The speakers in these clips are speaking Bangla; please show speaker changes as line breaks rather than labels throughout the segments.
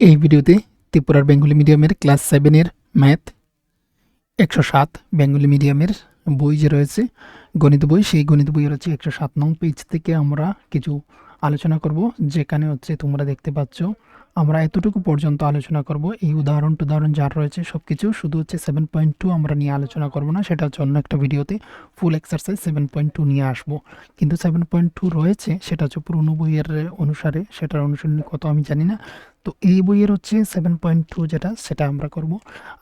এই ভিডিওতে ত্রিপুরার বেঙ্গলি মিডিয়ামের ক্লাস 7 এর ম্যাথ 107 বেঙ্গলি মিডিয়ামের বই যে রয়েছে গণিত বই, সেই গণিত বইয়ের হচ্ছে 107 নং পেজ থেকে আমরা কিছু আলোচনা করব। যেখানে হচ্ছে তোমরা দেখতে পাচ্ছ আমরা এতটুকু পর্যন্ত আলোচনা করব। এই উদাহরণ যার রয়েছে সব কিছু, শুধু হচ্ছে 7.2 আমরা নিয়ে আলোচনা করব না, সেটা হচ্ছে অন্য একটা ভিডিওতে ফুল এক্সারসাইজ 7.2 নিয়ে আসব। কিন্তু 7.2 রয়েছে সেটা হচ্ছে পুরনো বইয়ের অনুসারে, সেটার অনুসরণ কত আমি জানি না। তো এই বইয়ের হচ্ছে 7.2 যেটা, সেটা আমরা করব।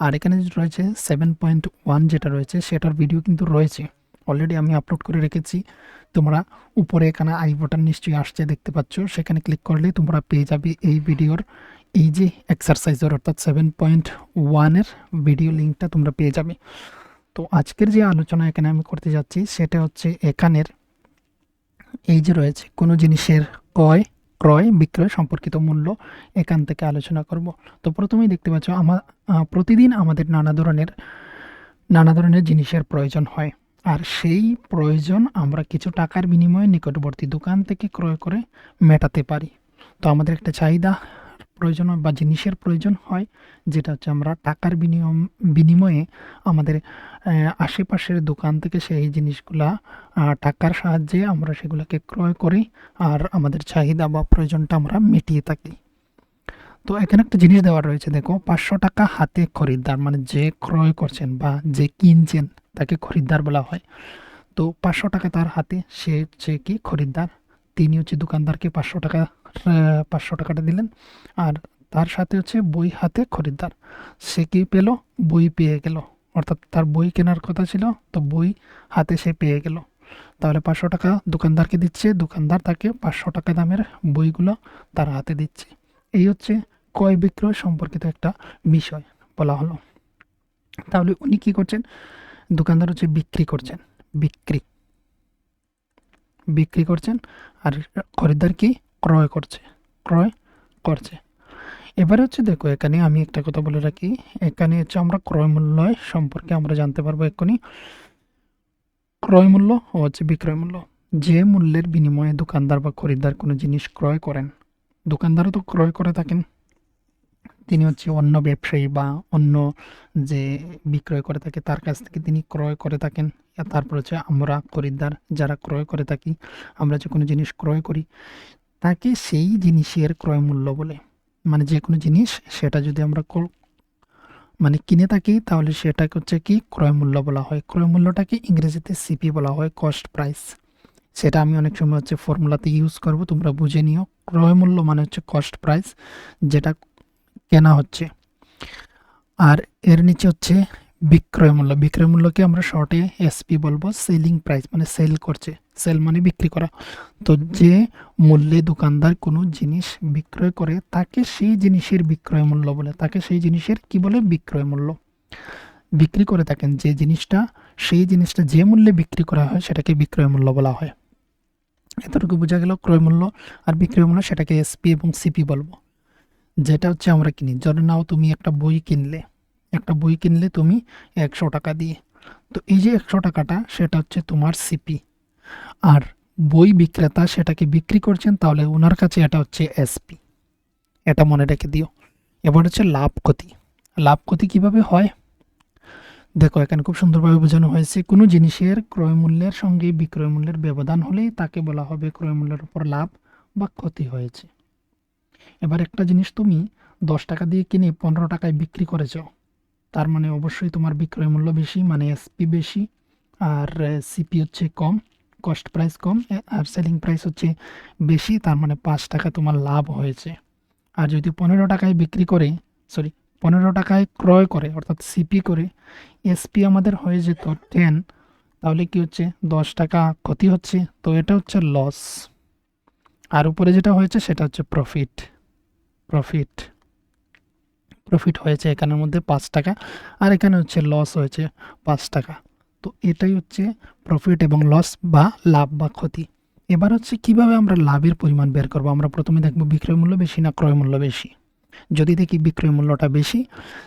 আর এখানে যেটা রয়েছে 7.1 যেটা রয়েছে সেটার ভিডিও কিন্তু রয়েছে, অলরেডি আমি আপলোড করে রেখেছি। তোমরা উপরে এখানে আই বাটন নিশ্চয়ই আসছে, দেখতে পাচ্ছ, সেখানে ক্লিক করলে তোমরা পেয়ে যাবে এই ভিডিওর এই যে এক্সারসাইজের অর্থাৎ 7.1 ভিডিও লিঙ্কটা তোমরা পেয়ে যাবে। তো আজকের যে আলোচনা এখানে আমি করতে যাচ্ছি সেটা হচ্ছে এখানের এই যে রয়েছে কোনো জিনিসের ক্রয় বিক্রয় সম্পর্কিত মূল্য, এখান থেকে আলোচনা করব। তো প্রথমেই দেখতে পাচ্ছ প্রতিদিন আমাদের নানা ধরনের জিনিসের প্রয়োজন হয়, আর সেই প্রয়োজন আমরা কিছু টাকার বিনিময়ে নিকটবর্তী দোকান থেকে ক্রয় করে মেটাতে পারি। তো আমাদের একটা চাহিদা প্রয়োজন হয় বা জিনিসের প্রয়োজন হয়, যেটা হচ্ছে আমরা টাকার বিনিময়ে আমাদের আশেপাশের দোকান থেকে সেই জিনিসগুলা টাকার সাহায্যে আমরা সেগুলোকে ক্রয় করি, আর আমাদের চাহিদা বা প্রয়োজনটা আমরা মিটিয়ে থাকি। তো এখানে একটা জিনিস দেওয়া রয়েছে, দেখো 500 টাকা হাতে খরিদ্দার, মানে যে ক্রয় করছেন বা যে কিনছেন তাকে খরিদ্দার বলা হয়। তো 500 টাকা তার হাতে, সে হচ্ছে কি খরিদ্দার। তিনি হচ্ছে দোকানদারকে 500 টাকাটা দিলেন, আর তার সাথে হচ্ছে বই হাতে খরিদ্দার, সে কি পেল? বই পেয়ে গেল। অর্থাৎ তার বই কেনার কথা ছিল, তো বই হাতে সে পেয়ে গেল। তাহলে 500 টাকা দোকানদারকে দিচ্ছে, দোকানদার তাকে 500 টাকা দামের বইগুলো তার হাতে দিচ্ছে। এই হচ্ছে ক্রয় বিক্রয় সম্পর্কিত একটা বিষয় বলা হলো। তাহলে উনি কি করছেন? দোকানদার হচ্ছে বিক্রি বিক্রি করছেন, আর খরিদ্দার কি ক্রয় করছে। এবারে হচ্ছে দেখো, এখানে আমি একটা কথা বলে রাখি, এখানে হচ্ছে আমরা ক্রয় মূল্য সম্পর্কে আমরা জানতে পারবো এক্ষুনি। ক্রয় মূল্য ও হচ্ছে বিক্রয় মূল্য, যে মূল্যের বিনিময়ে দোকানদার বা খরিদ্দার কোনো জিনিস ক্রয় করেন। দোকানদারও তো ক্রয় করে থাকেন, তিনি হচ্ছে অন্য ব্যবসায়ী বা অন্য যে বিক্রয় করে থাকে তার কাছ থেকে তিনি ক্রয় করে থাকেন। আর তারপর হচ্ছে আমরা খরিদ্দার যারা ক্রয় করে থাকি, আমরা যে কোনো জিনিস ক্রয় করি তাকে সেই জিনিসের ক্রয় মূল্য বলে। মানে যে কোনো জিনিস সেটা যদি আমরা মানে কিনে থাকি তাহলে সেটাকে হচ্ছে কি ক্রয় মূল্য বলা হয়। ক্রয় মূল্যটাকে ইংরেজিতে সিপি বলা হয়, কস্ট প্রাইস। সেটা আমি অনেক সময় হচ্ছে ফর্মুলাতে ইউজ করব, তোমরা বুঝে নিও। ক্রয় মূল্য মানে হচ্ছে কস্ট প্রাইস, যেটা কেনা হচ্ছে। আর এর নিচে হচ্ছে বিক্রয় মূল্য। বিক্রয় মূল্যকে আমরা শর্টে এসপি বলবো, সেলিং প্রাইস, মানে সেল করছে, সেল মানে বিক্রি করা। তো যে মূল্যে দোকানদার কোনো জিনিস বিক্রয় করে তাকে সেই জিনিসের বিক্রয় মূল্য বলে, তাকে সেই জিনিসের কি বলে? বিক্রয় মূল্য। বিক্রি করে থাকেন যে জিনিসটা, সেই জিনিসটা যে মূল্যে বিক্রি করা হয় সেটাকে বিক্রয় মূল্য বলা হয়। এতটুকু বোঝা গেল ক্রয় মূল্য আর বিক্রয় মূল্য, সেটাকে এসপি এবং সিপি বলবো। যেটা হচ্ছে আমরা কিনি, ধরে নাও তুমি একটা বই কিনলে তুমি 100 টাকা দিয়ে। তো এই যে 100 টাকাটা সেটা হচ্ছে তোমার সিপি, আর বই বিক্রেতা সেটাকে বিক্রি করছেন, তাহলে ওনার কাছে এটা হচ্ছে এসপি। এটা মনে রেখে দিও। এবার হচ্ছে লাভ ক্ষতি। লাভ ক্ষতি কিভাবে হয় দেখো, এখানে খুব সুন্দরভাবে বোঝানো হয়েছে। কোনো জিনিসের ক্রয় মূল্যের সঙ্গে বিক্রয় মূল্যের ব্যবধান হলেই তাকে বলা হবে ক্রয় মূল্যের উপর লাভ বা ক্ষতি হয়েছে। এবার একটা জিনিস তুমি 10 টাকা দিয়ে কিনে 15 টাকায় বিক্রি করেছ, তার মানে অবশ্যই তোমার বিক্রয় মূল্য বেশি, মানে এসপি বেশি, আর সিপি হচ্ছে কম, কস্ট প্রাইস কম, আর সেলিং প্রাইস হচ্ছে বেশি, তার মানে 5 টাকা তোমার লাভ হয়েছে। আর যদি 15 টাকায় বিক্রি করে, সরি 15 টাকায় ক্রয় করে অর্থাৎ সিপি করে, এসপি আমাদের হয়ে যেত 10, তাহলে কি হচ্ছে 10 টাকা ক্ষতি হচ্ছে, তো এটা হচ্ছে লস। আর উপরে যেটা হয়েছে সেটা হচ্ছে প্রফিট প্রফিট হয়েছে এখানের মধ্যে 5 টাকা, আর এখানে হচ্ছে লস হয়েছে 5 টাকা। তো এটাই হচ্ছে প্রফিট এবং লস বা লাভ বা ক্ষতি। এবার হচ্ছে কিভাবে আমরা লাভের পরিমাণ বের করব। আমরা প্রথমে দেখব বিক্রয় মূল্য বেশি না ক্রয় মূল্য বেশি। যদি দেখি বিক্রয় মূল্যটা বেশি,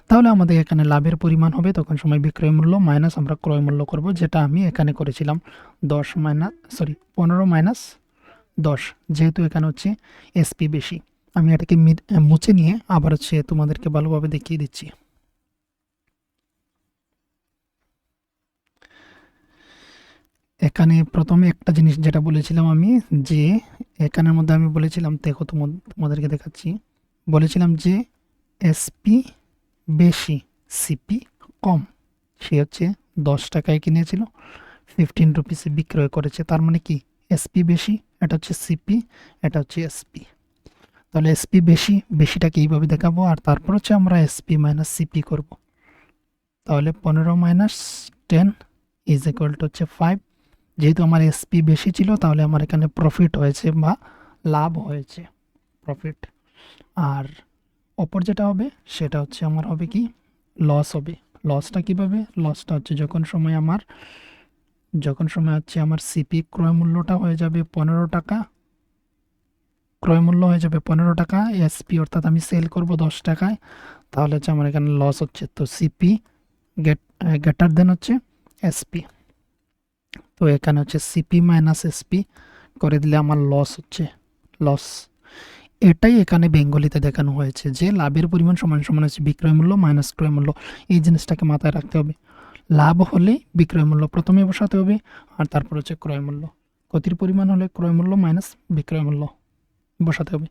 তাহলে আমাদের এখানে লাভের পরিমাণ হবে তখন সময় বিক্রয় মূল্য মাইনাস আমরা ক্রয় মূল্য করব, যেটা আমি এখানে করেছিলাম 15 মাইনাস 10, যেহেতু এখানে হচ্ছে এসপি বেশি। আমি এটাকে মুছে নিয়ে আবার হচ্ছে তোমাদেরকে ভালোভাবে দেখিয়ে দিচ্ছি। এখানে প্রথমে একটা জিনিস যেটা বলেছিলাম আমি, যে এখানের মধ্যে আমি বলেছিলাম, দেখো তোমাদেরকে দেখাচ্ছি, বলেছিলাম যে এসপি বেশি, সিপি কম। সে হচ্ছে 10 টাকায় কিনেছিল, 15 রুপিসে বিক্রয় করেছে। তার মানে কি, এসপি বেশি, এটা হচ্ছে সিপি, এটা হচ্ছে এসপি। তাহলে এসপি বেশি, বেশিটাকে এইভাবে দেখাবো, আর তারপর হচ্ছে আমরা এসপি মাইনাস সিপি করব। তাহলে 15 - 10 ইজ ইকুয়াল টু হচ্ছে 5। যেহেতু আমার এসপি বেশি ছিল, তাহলে আমার এখানে প্রফিট হয়েছে বা লাভ হয়েছে, প্রফিট। আর অপর যেটা হবে সেটা হচ্ছে আমার হবে কি, লস হবে। লসটা কীভাবে, লসটা হচ্ছে যখন সময় হচ্ছে আমার সিপি ক্রয় মূল্যটা হয়ে যাবে 15 টাকা, ক্রয় মূল্য হয়ে যাবে 15 টাকা, এসপি অর্থাৎ আমি সেল করব 10 টাকায়, তাহলে হচ্ছে আমার এখানে লস হচ্ছে। তো সিপি গ্রেটার দেন হচ্ছে এসপি। তো এখানে হচ্ছে সিপি মাইনাস এসপি করে দিলে আমার লস হচ্ছে, লস। এটাই এখানে বেঙ্গলিতে দেখানো হয়েছে, যে লাভের পরিমাণ সমান সমান হচ্ছে বিক্রয় মূল্য মাইনাস ক্রয় মূল্য। এই জিনিসটাকে মাথায় রাখতে হবে। লাভ হলে বিক্রয় মূল্য প্রথমে বসাতে হবে, আর তারপর হচ্ছে ক্রয় মূল্য। ক্ষতির পরিমাণ হলে ক্রয় মূল্য মাইনাস বিক্রয় মূল্য বসাতে হবে।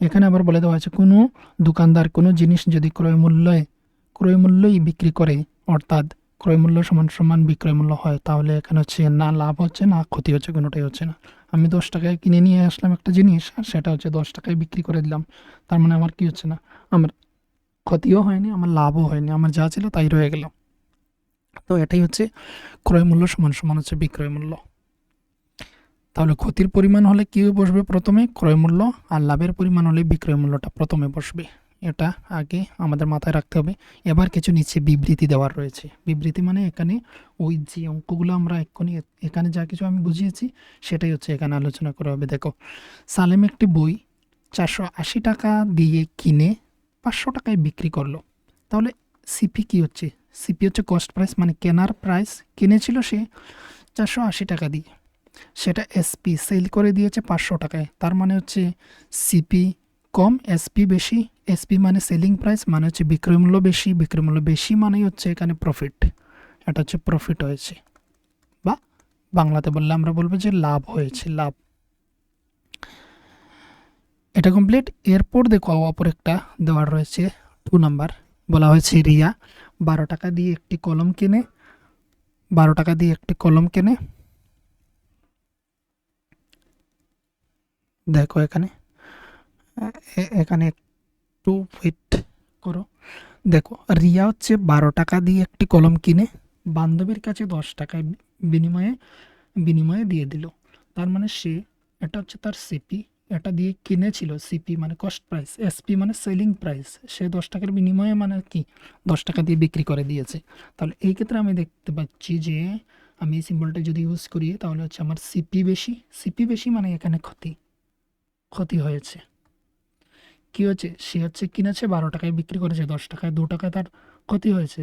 এখানে আবার বলে দেওয়া হয়েছে, কোনো দোকানদার কোনো জিনিস যদি ক্রয় মূল্যই বিক্রি করে, অর্থাৎ ক্রয় মূল্য সমান সমান বিক্রয় মূল্য হয়, তাহলে এখানে হচ্ছে না লাভ হচ্ছে না ক্ষতি হচ্ছে, কোনোটাই হচ্ছে না। আমি 10 টাকায় কিনে নিয়ে আসলাম একটা জিনিস, আর সেটা হচ্ছে 10 টাকায় বিক্রি করে দিলাম, তার মানে আমার কি হচ্ছে না, আমার ক্ষতিও হয়নি, আমার লাভও হয়নি, আমার যা ছিল তাই রয়ে গেল। তো এটাই হচ্ছে ক্রয় মূল্য সমান সমান হচ্ছে বিক্রয় মূল্য। তাহলে ক্ষতির পরিমাণ হলে কী বসবে প্রথমে, ক্রয় মূল্য, আর লাভের পরিমাণ হলে বিক্রয় মূল্যটা প্রথমে বসবে। এটা আগে আমাদের মাথায় রাখতে হবে। এবার কিছু নিচে বিবৃতি দেওয়ার রয়েছে। বিবৃতি মানে এখানে ওই যে অঙ্কগুলো আমরা এক্ষুনি এখানে যা কিছু আমি বুঝিয়েছি সেটাই হচ্ছে এখানে আলোচনা করা হবে। দেখো, সালেম একটি বই 480 টাকা দিয়ে কিনে 500 টাকায় বিক্রি করলো। তাহলে সিপি কী হচ্ছে, সিপি হচ্ছে কস্ট প্রাইস, মানে কেনার প্রাইস, কিনেছিল সে 480 টাকা দিয়ে, সেটা এসপি সেল করে দিয়েছে 500 টাকায়। তার মানে হচ্ছে সিপি কম, এসপি বেশি। এসপি মানে সেলিং প্রাইস, মানে হচ্ছে বিক্রয় মূল্য বেশি, বিক্রয় মূল্য বেশি মানেই হচ্ছে এখানে প্রফিট। এটা হচ্ছে প্রফিট হয়েছে, বা বাংলাতে বললে আমরা বলবো যে লাভ হয়েছে, লাভ। এটা কমপ্লিট। এরপর দেখো অপর একটা দেওয়ার রয়েছে 2 নাম্বার, বলা হয়েছে রিয়া 12 টাকা দিয়ে একটি কলম কেনে, 12 টাকা দিয়ে একটি কলম কেনে। দেখো এখানে এখানে একটু ওয়েট করো। দেখো, রিয়া হচ্ছে 12 টাকা দিয়ে একটি কলম কিনে বান্ধবীর কাছে 10 টাকায় বিনিময়ে বিনিময়ে দিয়ে দিল। তার মানে সে, এটা হচ্ছে তার সিপি, এটা দিয়ে কিনেছিল, সিপি মানে কস্ট প্রাইস, এসপি মানে সেলিং প্রাইস, সে 10 টাকার বিনিময়ে মানে কি 10 টাকা দিয়ে বিক্রি করে দিয়েছে। তাহলে এই ক্ষেত্রে আমি দেখতে পাচ্ছি যে আমি এই সিম্বলটা যদি ইউজ করি, তাহলে হচ্ছে আমার সিপি বেশি, সিপি বেশি মানে এখানে ক্ষতি, ক্ষতি হয়েছে। কী হচ্ছে, সে হচ্ছে কিনেছে 12 টাকায়, বিক্রি করেছে 10 টাকায়, 2 টাকায় তার ক্ষতি হয়েছে।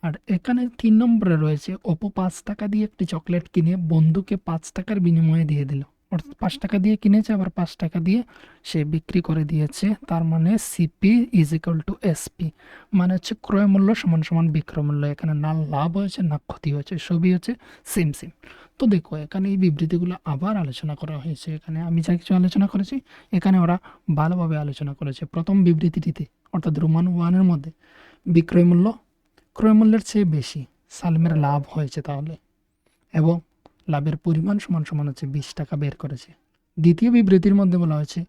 আর এখানে 3 নম্বরে রয়েছে, অপু 5 টাকা দিয়ে একটি চকলেট কিনে বন্ধুকে 5 টাকার বিনিময়ে দিয়ে দিল। অর্থাৎ 5 টাকা দিয়ে কিনেছে, আবার 5 টাকা দিয়ে সে বিক্রি করে দিয়েছে। তার মানে CP is equal two SP, মানে হচ্ছে ক্রয় মূল্য সমান সমান বিক্রয় মূল্য। এখানে না লাভ হয়েছে না ক্ষতি হয়েছে, সবই হচ্ছে সেম সেম। তো দেখো, এখানে এই বিবৃতিগুলো আবার আলোচনা করা হয়েছে। এখানে আমি যা কিছু আলোচনা করেছি, এখানে ওরা ভালোভাবে আলোচনা করেছে। প্রথম বিবৃতিটিতে, অর্থাৎ রোমান 1-এর মধ্যে, বিক্রয় মূল্য ক্রয় মূল্যের চেয়ে বেশি, সালেমের লাভ হয়েছে তাহলে, এবং লাভের পরিমাণ সমান সমান হচ্ছে 20 টাকা বের করেছে। দ্বিতীয় বিবৃতির মধ্যে বলা হয়েছে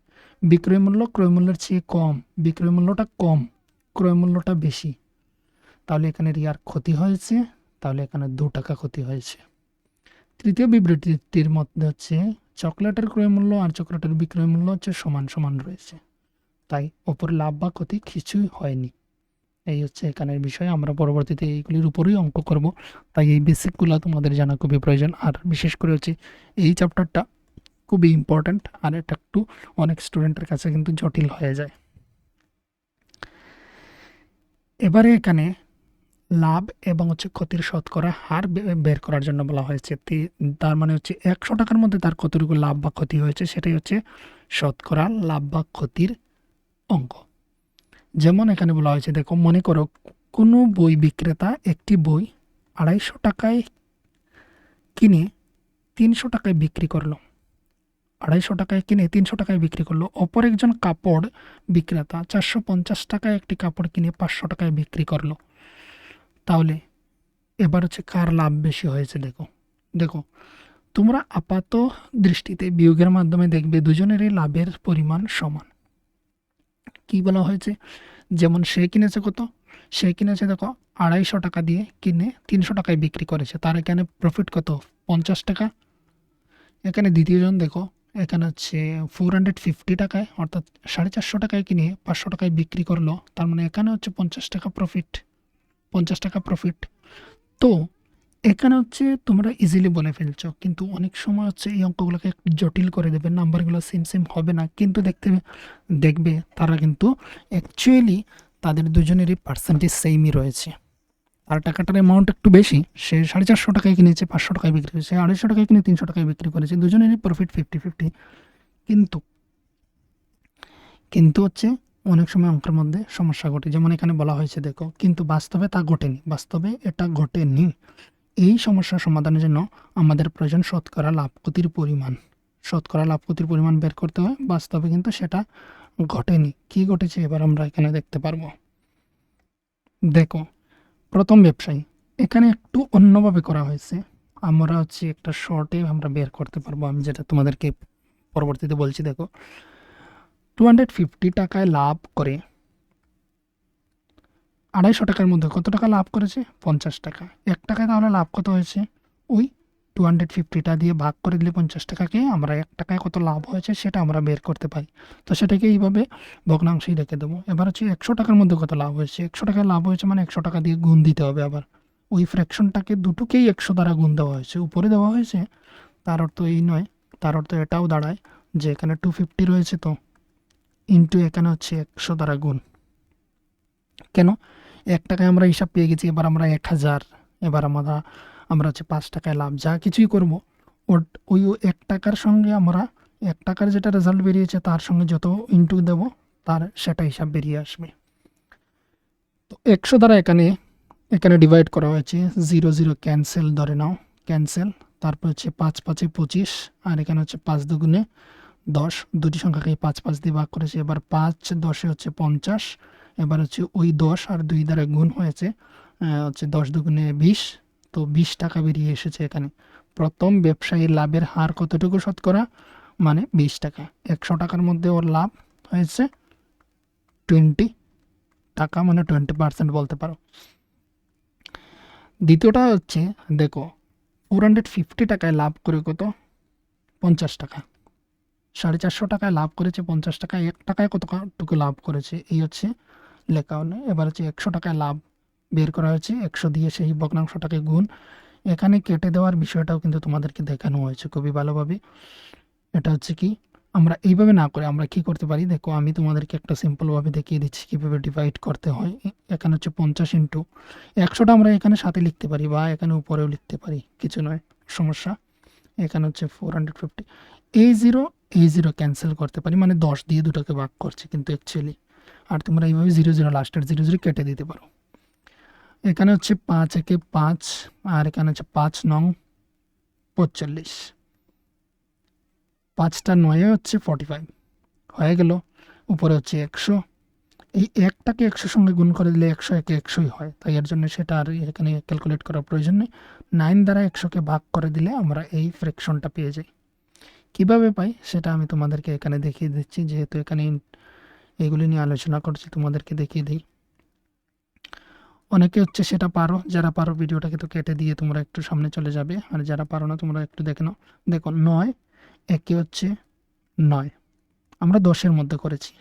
বিক্রয় মূল্য ক্রয় মূল্যের চেয়ে কম, বিক্রয় মূল্যটা কম, ক্রয় মূল্যটা বেশি। তাহলে এখানে রিয়ার ক্ষতি হয়েছে, তাহলে এখানে 2 টাকা ক্ষতি হয়েছে। তৃতীয় বিবৃতিটির মধ্যে হচ্ছে চকলেটের ক্রয় মূল্য আর চকলেটের বিক্রয় মূল্য হচ্ছে সমান সমান রয়েছে, তাই ওপর লাভ বা ক্ষতি কিছুই হয়নি। এই হচ্ছে এখানের বিষয়। আমরা পরবর্তীতে এইগুলির উপরেই অঙ্ক করব, তাই এই বেসিকগুলো তোমাদের জানা খুবই প্রয়োজন। আর বিশেষ করে হচ্ছে এই চ্যাপ্টারটা খুবই ইম্পর্ট্যান্ট, আর এটা একটু অনেক স্টুডেন্টের কাছে কিন্তু জটিল হয়ে যায়। এবারে এখানে লাভ এবং হচ্ছে ক্ষতির শতকরা হার বের করার জন্য বলা হয়েছে। তার মানে হচ্ছে 100 টাকার মধ্যে তার কতটুকু লাভ বা ক্ষতি হয়েছে সেটাই হচ্ছে শতকরা লাভ বা ক্ষতির অঙ্ক। যেমন এখানে বলা হয়েছে, দেখো মনে করো কোনো বই বিক্রেতা একটি বই 250 টাকায় কিনে 300 টাকায় বিক্রি করলো। 250 টাকায় কিনে 300 টাকায় বিক্রি করলো। অপর একজন কাপড় বিক্রেতা 450 টাকায় একটি কাপড় কিনে 500 টাকায় বিক্রি করলো। তাহলে এবার হচ্ছে কার লাভ বেশি হয়েছে। দেখো দেখো তোমরা আপাত দৃষ্টিতে বিয়োগের মাধ্যমে দেখবে দুজনেরই লাভের পরিমাণ সমান। কি বলা হয়েছে, যেমন সে কিনেছে কত, সে কিনেছে দেখো 250 টাকা দিয়ে কিনে 300 টাকায় বিক্রি করেছে, তার এখানে প্রফিট কত 50 টাকা। এখানে দ্বিতীয়জন দেখো এখানে হচ্ছে 450 টাকায় অর্থাৎ 450 টাকায় কিনে 500 টাকায় বিক্রি করলো, তার মানে এখানে হচ্ছে 50 টাকা প্রফিট। 50 টাকা প্রফিট। তো এখানে হচ্ছে তোমরা ইজিলি বলে ফেলছো, কিন্তু অনেক সময় হচ্ছে এই অঙ্কগুলোকে একটু জটিল করে দেবে, নাম্বারগুলো সেম সেম হবে না, কিন্তু দেখবে তারা কিন্তু অ্যাকচুয়ালি তাদের দুজনেরই পার্সেন্টেজ সেমই রয়েছে। আর টাকাটার অ্যামাউন্ট একটু বেশি, সে 450 টাকায় কিনেছে 500 টাকায় বিক্রি করেছে, 250 টাকায় কিনে 300 টাকায় বিক্রি করেছে, দুজনেরই প্রফিট 50-50। কিন্তু কিন্তু হচ্ছে অনেক সময় অঙ্কের মধ্যে সমস্যা ঘটে, যেমন এখানে বলা হয়েছে দেখো, কিন্তু বাস্তবে তা ঘটেনি, বাস্তবে এটা ঘটেনি। এই সমস্যার সমাধানের জন্য আমাদের প্রয়োজন শতকরা লাভ ক্ষতির পরিমাণ। শতকরা লাভ ক্ষতির পরিমাণ বের করতে হয়, বাস্তবে কিন্তু সেটা ঘটেনি। কি ঘটেছে এবার আমরা এখানে দেখতে পারবো। দেখো প্রথম ব্যবসায়ী, এখানে একটু অন্যভাবে করা হয়েছে। আমরা হচ্ছে একটা শর্টে আমরা বের করতে পারবো, আমি যেটা তোমাদেরকে পরবর্তীতে বলছি। দেখো 250 টাকায় লাভ করে 250 টাকার মধ্যে কত টাকা লাভ করেছে 50 টাকা। 1 টাকায় তাহলে লাভ কত হয়েছে, ওই 250টা দিয়ে ভাগ করে দিলে 50 টাকাকে আমরা 1 টাকায় কত লাভ হয়েছে সেটা আমরা বের করতে পারি। তো সেটাকে এইভাবে ভগ্নাংশেই রেখে দেবো। এবার হচ্ছে 100 টাকার মধ্যে কত লাভ হয়েছে, 100 টাকায় লাভ হয়েছে মানে 100 টাকা দিয়ে গুণ দিতে হবে। আবার ওই ফ্র্যাকশনটাকে দুটোকেই 100 দ্বারা গুণ দেওয়া হয়েছে, উপরে দেওয়া হয়েছে। তার অর্থ এই নয়, তার অর্থ এটাও দাঁড়ায় যে এখানে 250 রয়েছে, তো ইন্টু এখানে হচ্ছে 100 দ্বারা গুণ। কেন, 1 টাকায় আমরা হিসাব পেয়ে গেছি, এবার আমরা 1000, এবার আমরা হচ্ছে 5 টাকায় লাভ যা কিছুই করব, ওই 1 টাকার সঙ্গে আমরা 1 টাকার যেটা রেজাল্ট বেরিয়েছে তার সঙ্গে যত ইন্টু দেব তার সেটা হিসাব বেরিয়ে আসবে। তো 100 দ্বারা এখানে এখানে ডিভাইড করা হয়েছে, 0 0 ক্যান্সেল ধরে নাও, ক্যান্সেল। তারপর হচ্ছে 5 5 এ 25, আর এখানে হচ্ছে 5 দুগুণে 10, দুটি সংখ্যাকে 5 5 দিয়ে ভাগ করেছে। এবার 5 10 হচ্ছে 50, এবার হচ্ছে ওই 10 আর 2 দ্বারা গুণ হয়েছে, হচ্ছে 10 দুগুণে 20, তো 20 টাকা বেরিয়ে এসেছে এখানে। প্রথম ব্যবসায়ীর লাভের হার কতটুকু শতকরা, মানে 20 টাকা। 100 টাকার মধ্যে ওর লাভ হয়েছে 20 টাকা, মানে 20% বলতে পারো। দ্বিতীয়টা হচ্ছে দেখো 450 টাকায় লাভ করে কত 50 টাকা। 450 টাকায় লাভ করেছে 50 টাকা, 1 টাকায় কতটুকু লাভ করেছে এই হচ্ছে লেখা হলো। এবার হচ্ছে 100 টাকায় লাভ বের করা হয়েছে, 100 দিয়ে সেই ভগ্নাংশটাকে গুণ। এখানে কেটে দেওয়ার বিষয়টাও কিন্তু তোমাদেরকে দেখানো হয়েছে খুবই ভালোভাবে। এটা হচ্ছে কি, আমরা এইভাবে না করে আমরা কি করতে পারি, দেখো আমি তোমাদেরকে একটা সিম্পলভাবে দেখিয়ে দিচ্ছি কীভাবে ডিভাইড করতে হয়। এখানে হচ্ছে 50 ইন্টু 100টা আমরা এখানে সাথে লিখতে পারি বা এখানে উপরেও লিখতে পারি, কিছু নয় সমস্যা। এখানে হচ্ছে 450, এই জিরো ক্যান্সেল করতে পারি, মানে 10 দিয়ে দুটোকে ভাগ করছে কিন্তু অ্যাকচুয়ালি। আর তোমরা এইভাবে 0 0 লাস্টের 0 0 কেটে দিতে পারো। এখানে হচ্ছে 5 একে 5, আর এখানে হচ্ছে 5 নং 45, 5টা 9 হচ্ছে 45 হয়ে গেল। উপরে হচ্ছে 100, এই 1টাকে 100 সঙ্গে গুণ করে দিলে 100 একে 100ই হয়, তাই এর জন্য সেটা আর এখানে ক্যালকুলেট করার প্রয়োজন নেই। 9 দ্বারা 100কে ভাগ করে দিলে আমরা এই ফ্র্যাকশনটা পেয়ে যাই। কীভাবে পাই সেটা আমি তোমাদেরকে এখানে দেখিয়ে দিচ্ছি, যেহেতু এখানে এগুলি নিয়ে আলোচনা করছি তোমাদেরকে দেখিয়ে দিই। অনেকে হচ্ছে সেটা পারো, যারা পারো ভিডিওটাকে তো কেটে দিয়ে তোমরা একটু সামনে চলে যাবে, আর যারা পারো না তোমরা একটু দেখে নাও। দেখো 9 একে হচ্ছে 9, আমরা 10-এর মধ্যে করেছি,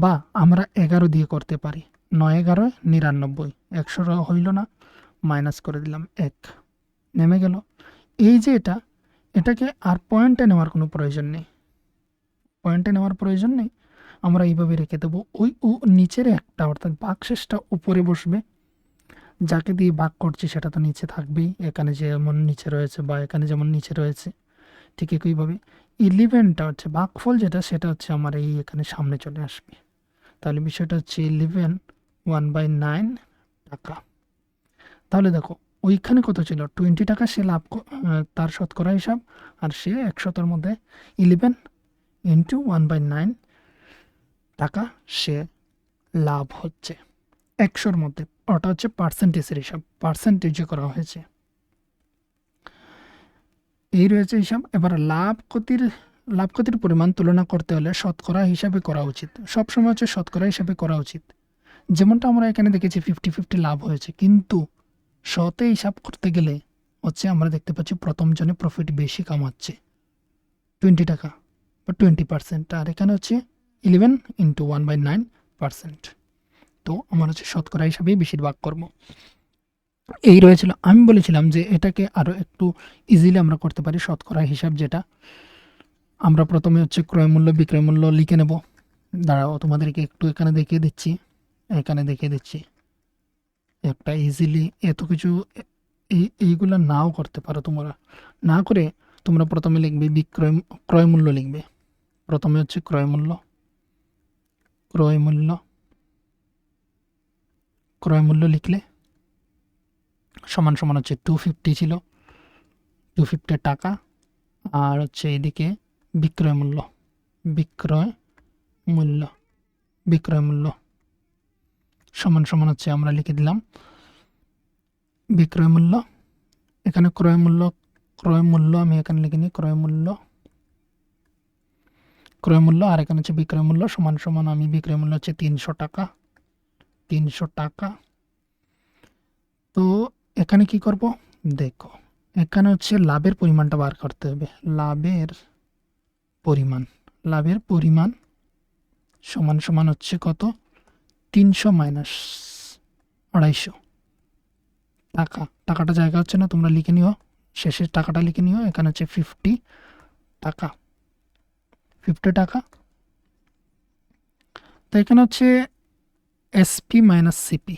বা আমরা 11 দিয়ে করতে পারি। 9 11 99, 100 হইল না, মাইনাস করে দিলাম 1, নেমে গেল। এই যে এটাকে আর পয়েন্টে নেওয়ার কোনো প্রয়োজন নেই, পয়েন্টে নেওয়ার প্রয়োজন নেই, আমরা এইভাবে রেখে দেবো। ওই নিচের একটা অর্থাৎ ভাগশেষটা উপরে বসবে, যাকে দিয়ে ভাগ করছি সেটা তো নিচে থাকবেই, এখানে যেমন নিচে রয়েছে বা এখানে যেমন নিচে রয়েছে, ঠিক একইভাবে 11টা হচ্ছে ভাগফল যেটা, সেটা হচ্ছে আমার এই এখানে সামনে চলে আসবে। তাহলে বিষয়টা হচ্ছে 11 1/9 টাকা। তাহলে দেখো ওইখানে কত ছিল, 20 টাকা সে তার শতকরা হিসাব, আর সে 100টার মধ্যে 11 ইন্টু 1/9 টাকা সে লাভ হচ্ছে 100-র মধ্যে। ওটা হচ্ছে পার্সেন্টেজের হিসাব, পার্সেন্টেজে করা হয়েছে। এই রয়েছে হিসাব। এবার লাভ ক্ষতির পরিমাণ তুলনা করতে হলে শতকরা হিসাবে করা উচিত, সবসময় হচ্ছে শতকরা হিসাবে করা উচিত। যেমনটা আমরা এখানে দেখেছি 50-50 লাভ হয়েছে, কিন্তু শতে হিসাব করতে গেলে হচ্ছে আমরা দেখতে পাচ্ছি প্রথম জনে প্রফিট বেশি কামাচ্ছে 20 টাকা বা 20%, আর এখানে হচ্ছে 11 ইন্টু 1/9%। তো আমার হচ্ছে শতকরা হিসাবেই বেশিরভাগ করব। এই রয়েছিল, আমি বলেছিলাম যে এটাকে আরও একটু ইজিলি আমরা করতে পারি শতকরা হিসাব, যেটা আমরা প্রথমে হচ্ছে ক্রয় মূল্য বিক্রয় মূল্য লিখে নেব। দাঁড়াও তোমাদেরকে একটু এখানে দেখিয়ে দিচ্ছি, একটা ইজিলি এত কিছু এইগুলো নাও করতে পারো তোমরা, না করে তোমরা প্রথমে লিখবে ক্রয় মূল্য লিখবে। প্রথমে হচ্ছে ক্রয় মূল্য লিখলে সমান সমান হচ্ছে 250 ছিল, 250 টাকা। আর হচ্ছে এদিকে বিক্রয় মূল্য সমান সমান হচ্ছে আমরা লিখে দিলাম বিক্রয় মূল্য। এখানে ক্রয় মূল্য আমি এখানে লিখে নিই ক্রয় মূল্য, আর এখানে হচ্ছে বিক্রয় মূল্য সমান সমান আমি বিক্রয় মূল্য হচ্ছে 300 টাকা। তো এখানে কি করব, দেখো এখানে হচ্ছে লাভের পরিমাণটা বার করতে হবে। লাভের পরিমাণ সমান সমান হচ্ছে কত, 300 মাইনাস 250 টাকাটা জায়গা হচ্ছে না, তোমরা লিখে নিও, শেষের টাকাটা লিখে নিও। এখানে হচ্ছে 50 টাকা। তো এখানে হচ্ছে এসপি মাইনাস সিপি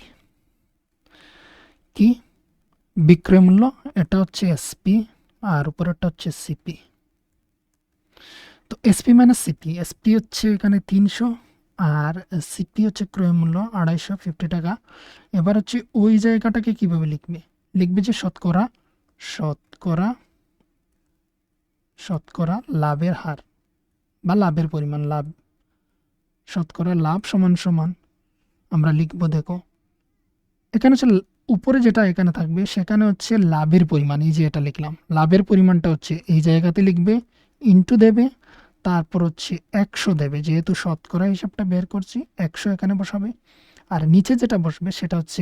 কি, বিক্রয় মূল্য, এটা হচ্ছে এসপি আর উপরেরটা হচ্ছে সিপি। তো এসপি মাইনাস এসপি হচ্ছে এখানে 300 আর সিপি হচ্ছে ক্রয় মূল্য 250 টাকা। এবার হচ্ছে ওই জায়গাটাকে কিভাবে লিখবে যে শতকরা লাভের হার বা লাভের পরিমাণ, শতকরা লাভ সমান সমান আমরা লিখবো। দেখো এখানে হচ্ছে উপরে যেটা এখানে থাকবে সেখানে হচ্ছে লাভের পরিমাণ, এই যে এটা লিখলাম, লাভের পরিমাণটা হচ্ছে এই জায়গাতে লিখবে, ইন্টু দেবে, তারপর হচ্ছে 100 দেবে, যেহেতু শতকরা হিসাবটা বের করছি 100 এখানে বসাবে। আর নিচে যেটা বসবে সেটা হচ্ছে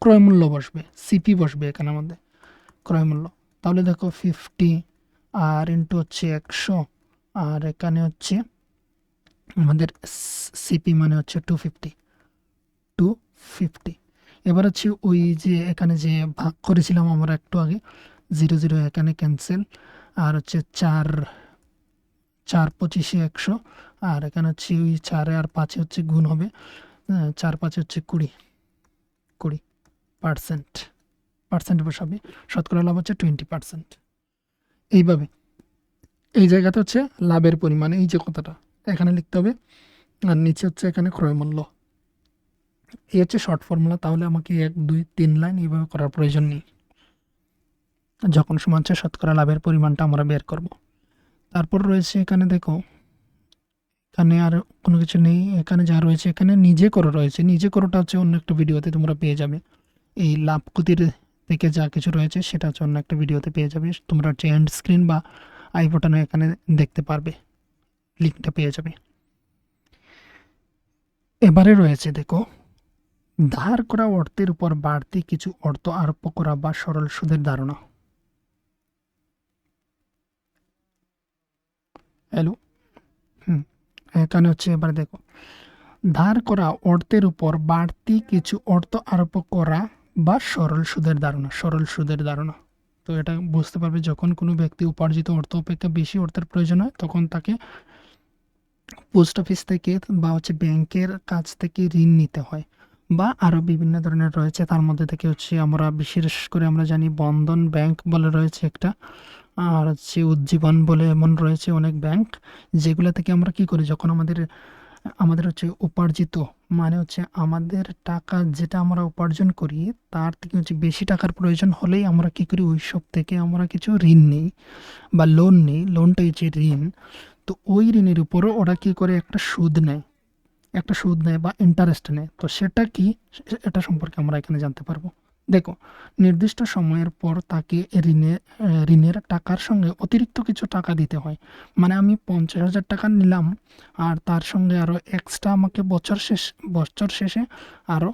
ক্রয় মূল্য বসবে, সিপি বসবে এখানে আমাদের ক্রয় মূল্য। তাহলে দেখো 50 আর ইন্টু হচ্ছে 100, আর এখানে হচ্ছে আমাদের সিপি মানে হচ্ছে 250। এবার হচ্ছে ওই যে এখানে যে ভাগ করেছিলাম আমরা একটু আগে, 0 এখানে ক্যান্সেল, আর হচ্ছে 4 25 100, আর এখানে হচ্ছে ওই 4 আর 5 হচ্ছে গুণ হবে, 4 5 হচ্ছে 20% বসাবে। শতকরা লাভ হচ্ছে 20%। এইভাবে এই জায়গাতে হচ্ছে লাভের পরিমাণ, এই যে কথাটা এখানে লিখতে হবে, আর নিচে হচ্ছে এখানে ক্রয় মূল্য। এই হচ্ছে শর্ট ফর্মুলা। তাহলে আমাকে 1 2 3 লাইন এইভাবে করার প্রয়োজন নেই, যখন সময় হচ্ছে শতকরা লাভের পরিমাণটা আমরা বের করব। তারপর রয়েছে এখানে দেখো, এখানে আর কোনো কিছু নেই, এখানে যা রয়েছে এখানে নিজে করো রয়েছে। নিজে করোটা হচ্ছে অন্য একটা ভিডিওতে তোমরা পেয়ে যাবে। এই লাভ ক্ষতির থেকে যা কিছু রয়েছে সেটা হচ্ছে অন্য একটা ভিডিওতে পেয়ে যাবে, তোমরা হচ্ছে এন্ড স্ক্রিন বা আই বাটনে এখানে দেখতে পারবে, লিঙ্কটা পেয়ে যাবে। এবারে রয়েছে দেখো, ধার করা অর্থের উপর বাড়তি কিছু অর্থ আরোপ করা বা সরল সুদের ধারণা। হ্যালো, এখানে হচ্ছে এবার দেখো, ধার করা অর্থের উপর বাড়তি কিছু অর্থ আরোপ করা বা সরল সুদের ধারণা। তো এটা বুঝতে পারবে, যখন কোনো ব্যক্তি উপার্জিত অর্থ অপেক্ষা বেশি অর্থের প্রয়োজন হয় তখন তাকে পোস্ট অফিস থেকে বা হচ্ছে ব্যাংকের কাছ থেকে ঋণ নিতে হয়। বা আরও বিভিন্ন ধরনের রয়েছে। তার মধ্যে থেকে হচ্ছে আমরা বিশেষ করে আমরা জানি বন্ধন ব্যাংক বলে রয়েছে একটা, আর হচ্ছে উজ্জীবন বলে এমন রয়েছে অনেক ব্যাংক, যেগুলো থেকে আমরা কি করি, যখন আমাদের আমাদের হচ্ছে উপার্জিত, মানে হচ্ছে আমাদের টাকা যেটা আমরা উপার্জন করি তার থেকে হচ্ছে বেশি টাকার প্রয়োজন হলেই আমরা কি করি, ওই সব থেকে আমরা কিছু ঋণ নিই বা লোন নিই। লোনটা হচ্ছে ঋণ। তো ওই ঋণের উপরও ওরা কি করে, একটা সুদ নেয় বা ইন্টারেস্ট নেয়। তো সেটা কি, এটা সম্পর্কে আমরা এখানে জানতে পারবো। দেখো, নির্দিষ্ট সময়ের পর তাকে ঋণের টাকার সঙ্গে অতিরিক্ত কিছু টাকা দিতে হয়। মানে আমি 50,000 টাকা নিলাম, আর তার সঙ্গে আরও এক্সট্রা আমাকে বছর শেষে আরও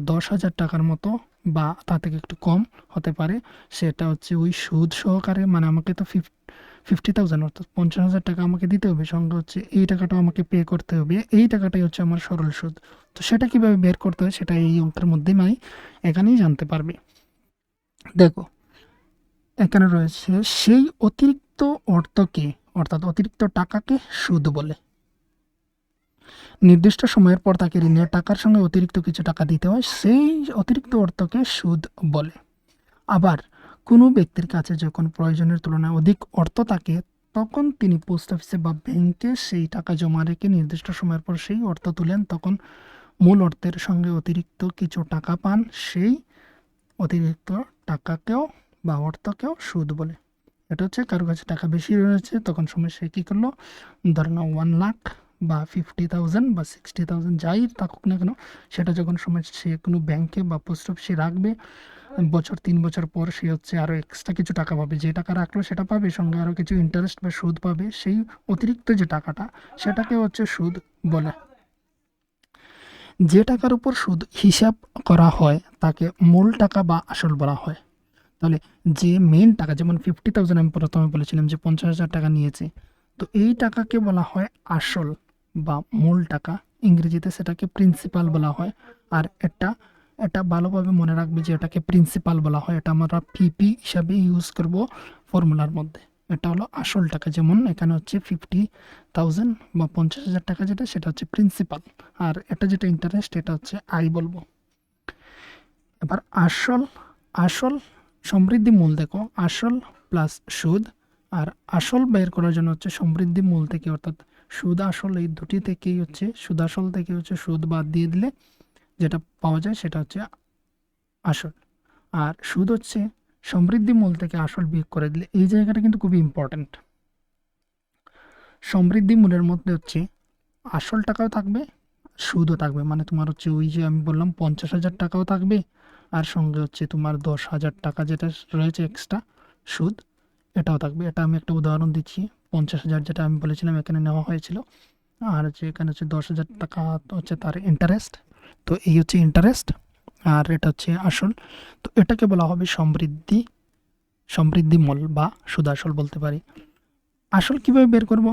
10,000 টাকার মতো বা তা থেকে একটু কম হতে পারে, সেটা হচ্ছে ওই সুদ সহকারে, মানে আমাকে তো 50,000 অর্থাৎ 50,000 টাকা আমাকে দিতে হবে, সঙ্গে হচ্ছে এই টাকাটাও আমাকে পে করতে হবে। এই টাকাটাই হচ্ছে আমার সরল সুদ। তো সেটা কিভাবে বের করতে হয় সেটা এই অঙ্কের মধ্যেই নাই, এখানেই জানতে পারবে। দেখো, এখানে রয়েছে সেই অতিরিক্ত অর্থকে, অর্থাৎ অতিরিক্ত টাকাকে সুদ বলে। নির্দিষ্ট সময়ের পর তাকে ঋণের টাকার সঙ্গে অতিরিক্ত কিছু টাকা দিতে হয়, সেই অতিরিক্ত অর্থকে সুদ বলে। আবার কোনো ব্যক্তির কাছে যখন প্রয়োজনের তুলনায় অধিক অর্থ থাকে, তখন তিনি পোস্ট অফিসে বা ব্যাংকে সেই টাকা জমা রেখে নির্দিষ্ট সময়ের পর সেই অর্থ তুলেন, তখন মূল অর্থের সঙ্গে অতিরিক্ত কিছু টাকা পান। সেই অতিরিক্ত টাকাকেও বা অর্থকেও সুদ বলে। এটা হচ্ছে কারো কাছে টাকা বেশি রয়েছে, তখন সময় সে কী করলো, ধরে নাও 1 লাখ বা 50,000 বা 60,000 যাই থাকুক না কেন, সেটা যখন সময় সে কোনো ব্যাংকে বা পোস্ট অফিসে রাখবে, 3 বছর পর সে হচ্ছে আরও এক্সট্রা কিছু টাকা পাবে। যে টাকা রাখলো সেটা পাবে, সঙ্গে আরও কিছু ইন্টারেস্ট বা সুদ পাবে। সেই অতিরিক্ত যে টাকাটা, সেটাকে হচ্ছে সুদ বলে। যে টাকার উপর সুদ হিসাব করা হয় তাকে মূল টাকা বা আসল বলা হয়। তাহলে যে মেইন টাকা, যেমন 50,000 আমি প্রথমে বলেছিলাম যে 50,000 টাকা নিয়েছে, তো এই টাকাকে বলা হয় আসল বা মূল টাকা। ইংরেজিতে সেটাকে প্রিন্সিপাল বলা হয়। আর এটা এটা ভালোভাবে মনে রাখবে যে এটাকে প্রিন্সিপাল বলা হয়। এটা আমরা পিপি হিসাবে ইউজ করব ফর্মুলার মধ্যে। এটা হলো আসল টাকা, যেমন এখানে হচ্ছে 50,000 বা 50,000 টাকা, যেটা সেটা হচ্ছে প্রিন্সিপাল। আর এটা যেটা ইন্টারেস্ট, এটা হচ্ছে আই বলবো। এবার আসল আসল সমৃদ্ধি মূল, দেখো আসল প্লাস সুদ। আর আসল বের করার জন্য হচ্ছে সমৃদ্ধি মূল থেকে, অর্থাৎ সুদ আসল এই দুটি থেকেই হচ্ছে, সুদ আসল থেকে হচ্ছে সুদ বাদ দিয়ে দিলে যেটা পাওয়া যায় সেটা হচ্ছে আসল। আর সুদ হচ্ছে সমৃদ্ধি মূল থেকে আসল বিয়োগ করে দিলে। এই জায়গাটা কিন্তু খুবই ইম্পর্ট্যান্ট। সমৃদ্ধি মূলের মধ্যে হচ্ছে আসল টাকাও থাকবে, সুদও থাকবে। মানে তোমার হচ্ছে ওই যে আমি বললাম 50,000 টাকাও থাকবে, আর সঙ্গে হচ্ছে তোমার 10,000 টাকা যেটা রয়েছে এক্সট্রা সুদ, এটাও থাকবে। এটা আমি একটা উদাহরণ দিচ্ছি। 50,000 যেটা আমি বলেছিলাম এখানে নেওয়া হয়েছিল, আর হচ্ছে এখানে হচ্ছে 10,000 টাকা হচ্ছে তার ইন্টারেস্ট। তো এই হচ্ছে ইন্টারেস্ট, আর এটা হচ্ছে আসল। তো এটাকে বলা হবে সমৃদ্ধি মূল বা সুদ আসল বলতে পারি। আসল কিভাবে বের করব?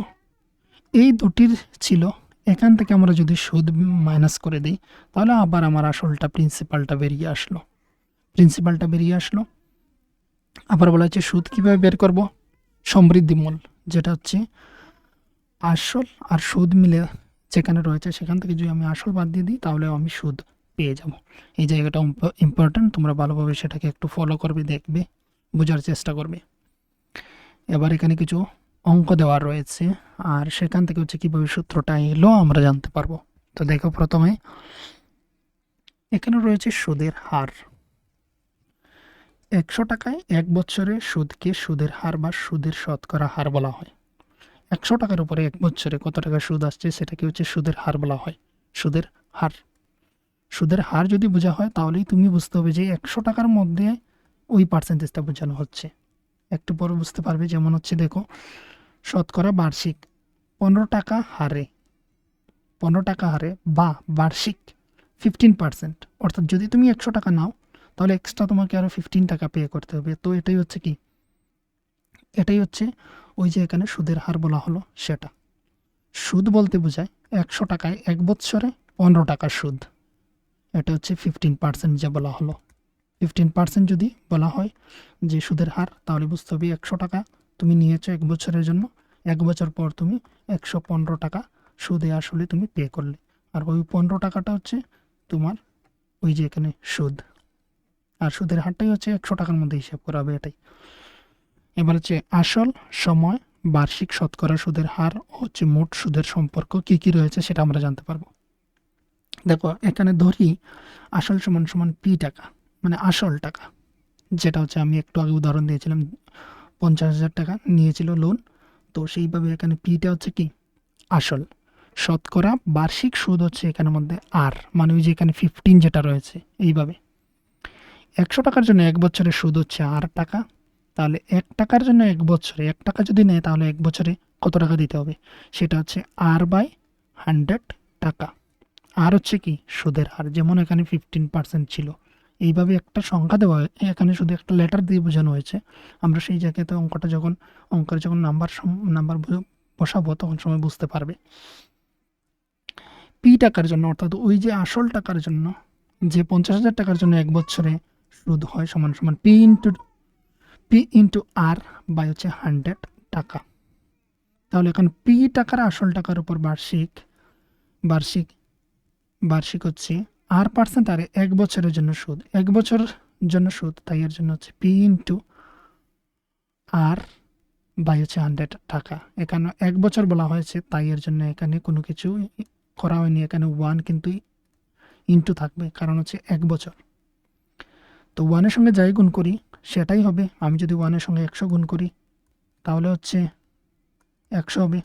এই দুটির ছিল, এখান থেকে আমরা যদি সুদ মাইনাস করে দিই, তাহলে আবার আমার আসলটা প্রিন্সিপালটা বেরিয়ে আসলো। আবার বলা হচ্ছে সুদ কীভাবে বের করব? সমৃদ্ধি মূল, যেটা হচ্ছে আসল আর সুদ মিলে যেখানে রয়েছে, সেখান থেকে যদি আমি আসল বাদ দিয়ে দিই, তাহলে আমি সুদ পেয়ে যাব। এই জায়গাটা ইম্পর্ট্যান্ট, তোমরা ভালোভাবে সেটাকে একটু ফলো করবে, দেখবে, বোঝার চেষ্টা করবে। এবার এখানে কিছু অঙ্ক দেওয়া রয়েছে, আর সেখান থেকে হচ্ছে কীভাবে সূত্রটা এলো আমরা জানতে পারবো। তো দেখো, প্রথমে এখানে রয়েছে সুদের হার। 100 টাকায় 1 বছরে সুদকে সুদের হার বা সুদের শতকরা হার বলা হয়। 100 টাকার উপরে 1 বছরে কত টাকা সুদ আসছে সেটাকে হচ্ছে সুদের হার বলা হয়। সুদের হার সুদের হার যদি বোঝা হয়, তাহলেই তুমি বুঝতে হবে যে 100 টাকার মধ্যে ওই পার্সেন্টেজটা বোঝানো হচ্ছে। একটু পরে বুঝতে পারবে। যেমন হচ্ছে দেখো, শতকরা বার্ষিক 15 টাকা হারে 15 টাকা হারে বা বার্ষিক 15%, অর্থাৎ যদি তুমি 100 টাকা নাও, তাহলে এক্সট্রা তোমাকে আরও 15 টাকা পে করতে হবে। তো এটাই হচ্ছে কি, এটাই হচ্ছে ওই যে এখানে সুদের হার বলা হলো সেটা। সুদ বলতে বোঝায় 100 টাকায় 1 বছরে 15 টাকা সুদ। এটা হচ্ছে 15% যা বলা হলো। 15% যদি বলা হয় যে সুদের হার, তাহলে বুঝতে হবে 100 টাকা তুমি নিয়েছো 1 বছরের জন্য, 1 বছর পর তুমি 115 টাকা সুদে আসলে তুমি পে করলে। আর ওই 15 টাকাটা হচ্ছে তোমার ওই যে এখানে সুদ, আর সুদের হারটাই হচ্ছে 100 টাকার মধ্যে হিসাব করা হবে এটাই। এবার হচ্ছে আসল, সময়, বার্ষিক শতকরা সুদের হার ও হচ্ছে মোট সুদের সম্পর্ক কী কী রয়েছে সেটা আমরা জানতে পারবো। দেখো এখানে ধরি আসল সমান সমান পি টাকা, মানে আসল টাকা, যেটা হচ্ছে আমি একটু আগে উদাহরণ দিয়েছিলাম 50,000 টাকা নিয়েছিল লোন। তো সেইভাবে এখানে পিটা হচ্ছে কি আসল, শতকরা বার্ষিক সুদ হচ্ছে এখানের মধ্যে আর, মানে ওই যে এখানে 15 যেটা রয়েছে এইভাবে। 100 টাকার জন্য 1 বছরের সুদ হচ্ছে আর টাকা, তাহলে 1 টাকার জন্য 1 বছরে 1 টাকা যদি নেয় তাহলে 1 বছরে কত টাকা দিতে হবে, সেটা হচ্ছে আর বাই 100 টাকা। আর হচ্ছে কি সুদের হার, যেমন এখানে 15% ছিল, এইভাবে একটা সংখ্যা দেওয়া হয়, এখানে শুধু একটা লেটার দিয়ে বোঝানো হয়েছে। আমরা সেই জায়গাতে অঙ্কের যখন নাম্বার বসাবো তখন সময় বুঝতে পারবে। পি টাকার জন্য, অর্থাৎ ওই যে আসল টাকার জন্য, যে 50,000 টাকার জন্য 1 বছরে সুদ হয় সমান সমান পি ইন্টু আর বাই হচ্ছে 100 টাকা। তাহলে এখন পি টাকার আসল টাকার উপর বার্ষিক বার্ষিক হচ্ছে আর পার্সেন্ট, আর 1 বছরের জন্য সুদ, 1 বছর জন্য সুদ, তাই এর জন্য হচ্ছে পি ইন্টু আর বাই হচ্ছে 100 টাকা। এখানে 1 বছর বলা হয়েছে, তাই এর জন্য এখানে কোনো কিছু করা হয়নি, এখানে 1 কিন্তু ইন্টু থাকবে, কারণ হচ্ছে 1 বছর। তো 1-এর সঙ্গে যাই গুণ করি সেটাই হবে। আমি যদি 1-এর সঙ্গে 100 গুণ করি তাহলে হচ্ছে 100 হবে।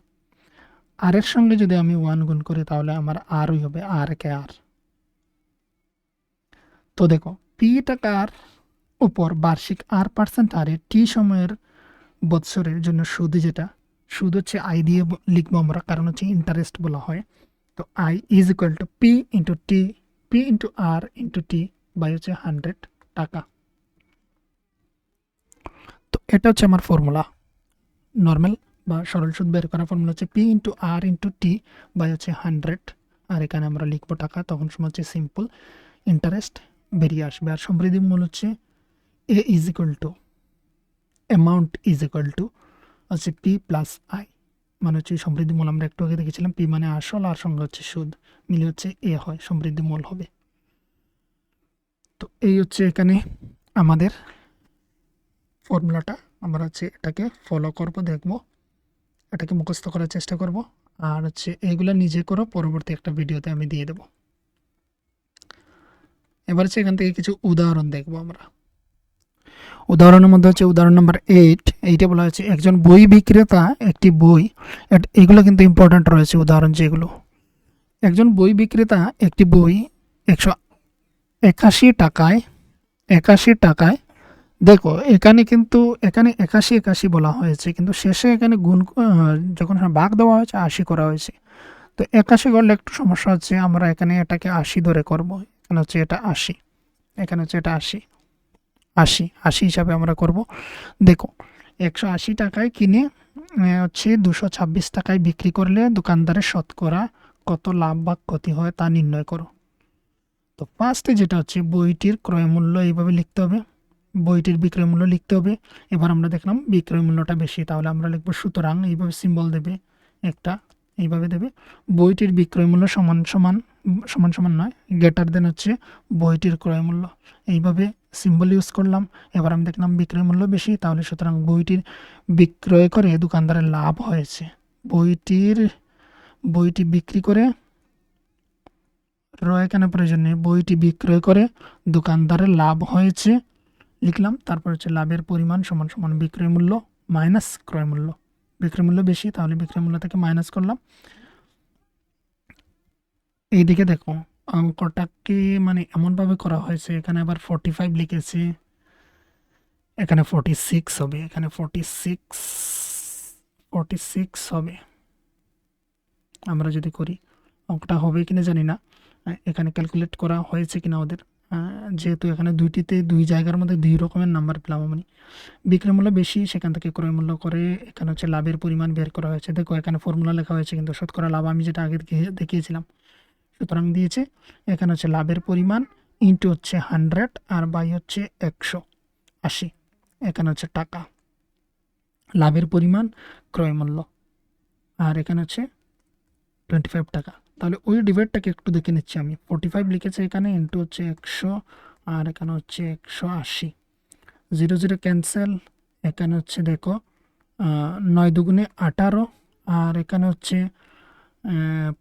আর এর সঙ্গে যদি আমি 1 গুণ করি তাহলে আমার আরই হবে, আর কে আর। তো দেখো পি টাকার উপর বার্ষিক আর পার্সেন্ট আরে টি সময়ের বৎসরের জন্য সুদ, যেটা সুদ হচ্ছে আই দিয়ে লিখবো আমরা, কারণ হচ্ছে ইন্টারেস্ট বলা হয়। তো I is equal to P into T, P into R into T by হচ্ছে 100 টাকা। তো এটা হচ্ছে আমার ফর্মুলা, নর্মাল বা সরল সুদ বের করার ফর্মুলা হচ্ছে P into R into T by হচ্ছে 100, আর এখানে আমরা লিখবো টাকা, তখন সময় হচ্ছে সিম্পল ইন্টারেস্ট বেরিয়ে আসবে। আর সমৃদ্ধি মূল হচ্ছে A is equal to amount is equal to হচ্ছে পি প্লাস আই, মানে হচ্ছে সমৃদ্ধি মূল আমরা একটু আগে দেখেছিলাম, পি মানে আসল আর সঙ্গে হচ্ছে সুদ, মিলে হচ্ছে এ হয়, সমৃদ্ধি মূল হবে। তো এই হচ্ছে এখানে আমাদের ফর্মুলাটা, আমরা হচ্ছে এটাকে ফলো করব, দেখব, এটাকে মুখস্থ করার চেষ্টা করব, আর হচ্ছে এইগুলো নিজে করো, পরবর্তী একটা ভিডিওতে আমি দিয়ে দেব। এবার হচ্ছে এখান থেকে কিছু উদাহরণ দেখব আমরা। উদাহরণের মধ্যে হচ্ছে উদাহরণ নাম্বার 8, এইটা বলা হয়েছে একজন বই বিক্রেতা একটি বই, এগুলো কিন্তু ইম্পর্ট্যান্ট রয়েছে উদাহরণ যেগুলো। একজন বই বিক্রেতা একটি বই 181 টাকায়, দেখো এখানে কিন্তু এখানে 81 বলা হয়েছে, কিন্তু শেষে এখানে যখন ভাগ দেওয়া হয়েছে 80 করা হয়েছে। তো 81 করলে একটু সমস্যা হচ্ছে, আমরা এখানে এটাকে 80 ধরে করব, এখানে হচ্ছে এটা 80, এখানে হচ্ছে এটা 80 হিসাবে আমরা করব। দেখো 180 টাকায় কিনে হচ্ছে 226 টাকায় বিক্রি করলে দোকানদারের শতকরা কত লাভ বা ক্ষতি হয় তা নির্ণয় করো। তো ফার্স্টে যেটা হচ্ছে বইটির ক্রয় মূল্য এইভাবে লিখতে হবে, বইটির বিক্রয় মূল্য লিখতে হবে। এবার আমরা দেখলাম বিক্রয় মূল্যটা বেশি, তাহলে আমরা লিখবো সুতরাং, এইভাবে সিম্বল দেবে একটা, এইভাবে দেবে বইটির বিক্রয় মূল্য সমান সমান নয়, গ্রেটার দেন হচ্ছে বইটির ক্রয় মূল্য, এইভাবে সিম্বল ইউজ করলাম। এবার আমি দেখলাম বিক্রয় মূল্য বেশি, তাহলে সুতরাং বইটির বিক্রয় করে দোকানদারের লাভ হয়েছে, বইটি বিক্রি করে, এখানে প্রয়োজন নেই, বইটি বিক্রয় করে দোকানদারের লাভ হয়েছে লিখলাম। তারপর হচ্ছে লাভের পরিমাণ সমান সমান বিক্রয় মূল্য মাইনাস ক্রয় মূল্য, বিক্রয় মূল্য বেশি তাহলে বিক্রয় মূল্য থেকে মাইনাস করলাম। এইদিকে দেখো অঙ্কটাকে মানে এমনভাবে করা হয়েছে, এখানে আবার 45 লিখেছে, এখানে 46 হবে, এখানে 46 হবে। আমরা যদি করি অঙ্কটা হবে কিনা জানি না, এখানে ক্যালকুলেট করা হয়েছে কিনা ওদের, যেহেতু এখানে দুই জায়গার মধ্যে 2 রকমের নাম্বার পেলাম আমি। বিক্রয় মূল্য বেশি, সেখান থেকে ক্রয় মূল্য করে এখানে হচ্ছে লাভের পরিমাণ বের করা হয়েছে। দেখো এখানে ফর্মুলা লেখা হয়েছে, কিন্তু শতকরা লাভ আমি যেটা আগে দেখিয়েছিলাম, সুতরাং দিয়েছে এখানে হচ্ছে লাভের পরিমাণ ইন্টু হচ্ছে 100 আর বাই হচ্ছে 180, এখানে হচ্ছে টাকা, লাভের পরিমাণ ক্রয় মূল্য, আর এখানে হচ্ছে 25 টাকা, তাহলে ওই ডিভাইডটাকে একটু দেখে নিচ্ছি আমি। 45 লিখেছে এখানে, ইন্টু হচ্ছে 100, আর এখানে হচ্ছে 180। 0 0 ক্যান্সেল। এখানে হচ্ছে দেখো 9 দুগুণে 18, আর এখানে হচ্ছে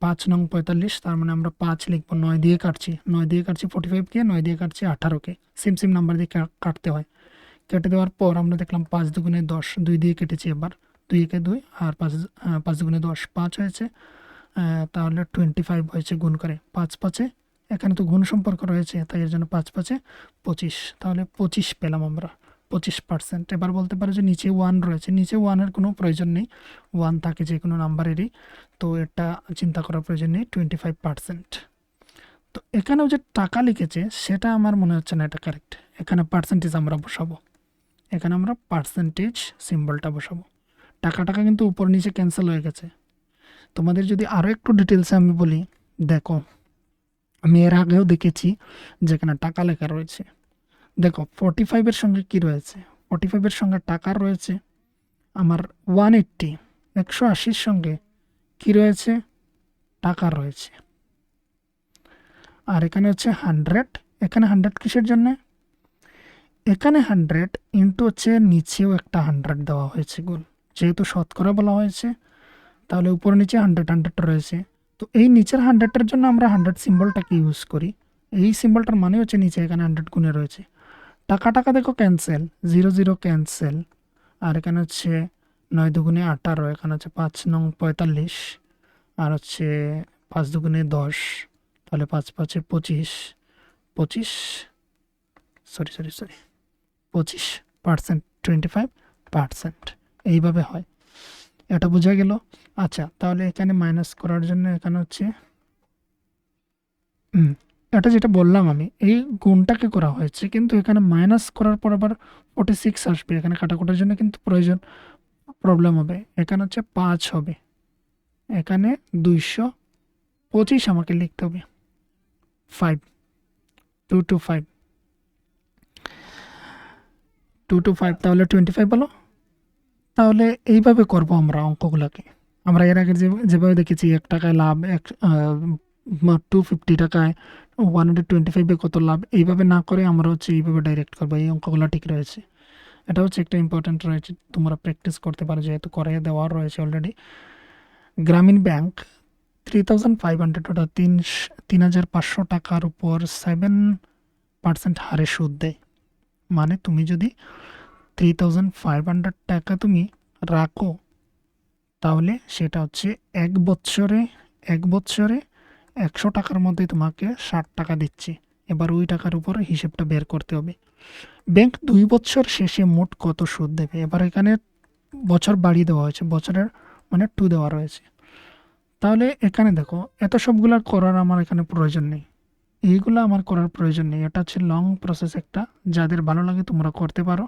5 নং 45, তার মানে আমরা 5 লিখবো। 9 দিয়ে কাটছি, 9 দিয়ে কাটছি 45কে, 9 দিয়ে কাটছি 18কে। সেম নাম্বার দিয়ে কাটতে হয়। কেটে দেওয়ার পর আমরা দেখলাম 5 দুগুণে 10, 2 দিয়ে কেটেছি। এবার 2 একে 2, আর 5 দুগুণে 10, 5 হয়েছে। তাহলে 25 হয়েছে গুণ করে। 5 5-এ, এখানে তো গুণ সম্পর্ক রয়েছে, তাই এর জন্য 5 5-এ 25। তাহলে 25 পেলাম আমরা, 25%। এবার বলতে পারো যে নিচে 1 রয়েছে, নিচে 1-এর কোনো প্রয়োজন নেই, 1 থাকে যে কোনো নাম্বারেরই, তো এটা চিন্তা করার প্রয়োজন নেই। 25%। তো এখানেও যে টাকা লিখেছে সেটা আমার মনে হচ্ছে না এটা কারেক্ট। এখানে পার্সেন্টেজ আমরা বসাবো, এখানে আমরা পার্সেন্টেজ সিম্বলটা বসাবো। টাকা কিন্তু উপর নিচে ক্যান্সেল হয়ে গেছে। তোমাদের যদি আরও একটু ডিটেলসে আমি বলি, দেখো আমি এর আগেও দেখেছি যেখানে টাকা লেখা রয়েছে। দেখো 45-এর সঙ্গে কি রয়েছে, 45-এর সঙ্গে টাকা রয়েছে আমার 180, 180-র সঙ্গে কি রয়েছে, টাকা রয়েছে। আর এখানে হচ্ছে 100, এখানে 100 কিসের জন্য, এখানে 100 ইন্টু হচ্ছে নিচেও একটা 100 দেওয়া হয়েছে গুণ, যেহেতু শতকরা বলা হয়েছে তাহলে উপর নিচে 100 রয়েছে। তো এই নিচের 100-এর জন্য আমরা 100 সিম্বলটাকে ইউজ করি। এই সিম্বলটার মানে হচ্ছে নিচে এখানে 100 গুণে রয়েছে। টাকা দেখো ক্যান্সেল, 0 0 ক্যান্সেল, আর এখানে হচ্ছে 9 দুগুণে 18, এখানে হচ্ছে 5 নং 45, আর হচ্ছে 5 দুগুণে 10, তাহলে 5 5-এ 25, 25, সরি 25%, 25%, এইভাবে হয়। এটা বোঝা গেল। আচ্ছা, তাহলে এখানে মাইনাস করার জন্য এখানে হচ্ছে এটা যেটা বললাম আমি, এই গুণটাকে করা হয়েছে, কিন্তু এখানে মাইনাস করার পর আবার 46 আসবে, এখানে কাটাকুটার জন্য কিন্তু প্রবলেম হবে। এখানে হচ্ছে 5 হবে, এখানে 225 আমাকে লিখতে হবে। 5, 2 to 5, 2 to 5, তাহলে 25 বলো। তাহলে এইভাবে করব আমরা অঙ্কগুলোকে। আমরা এর আগে যেভাবে দেখেছি 1 টাকায় লাভ, 250 টাকায় 125-এ কত লাভ, এইভাবে না করে আমরা হচ্ছে এইভাবে ডাইরেক্ট করবো। এই অঙ্কগুলো ঠিক রয়েছে, এটা হচ্ছে একটা ইম্পর্টেন্ট রয়েছে, তোমরা প্র্যাকটিস করতে পারো যেহেতু করে দেওয়া রয়েছে অলরেডি। গ্রামীণ ব্যাংক 3500, ওটা 3500 টাকার উপর 7% হারে সুদ দেয়। মানে তুমি যদি 3500 টাকা তুমি রাখো, তাহলে সেটা হচ্ছে 1 বছরে 100 টাকার মধ্যে তোমাকে 60 টাকা দিচ্ছে। এবার ওই টাকার উপর হিসেবটা বের করতে হবে। ব্যাংক 2 বছর শেষে মোট কত সুদ দেবে। এবার এখানে বছর বাড়িয়ে দেওয়া হয়েছে, বছরের মানে 2 দেওয়া রয়েছে। তাহলে এখানে দেখো এত সবগুলো করার আমার এখানে প্রয়োজন নেই, এইগুলো আমার করার প্রয়োজন নেই। এটা হচ্ছে লং প্রসেস একটা, যাদের ভালো লাগে তোমরা করতে পারো।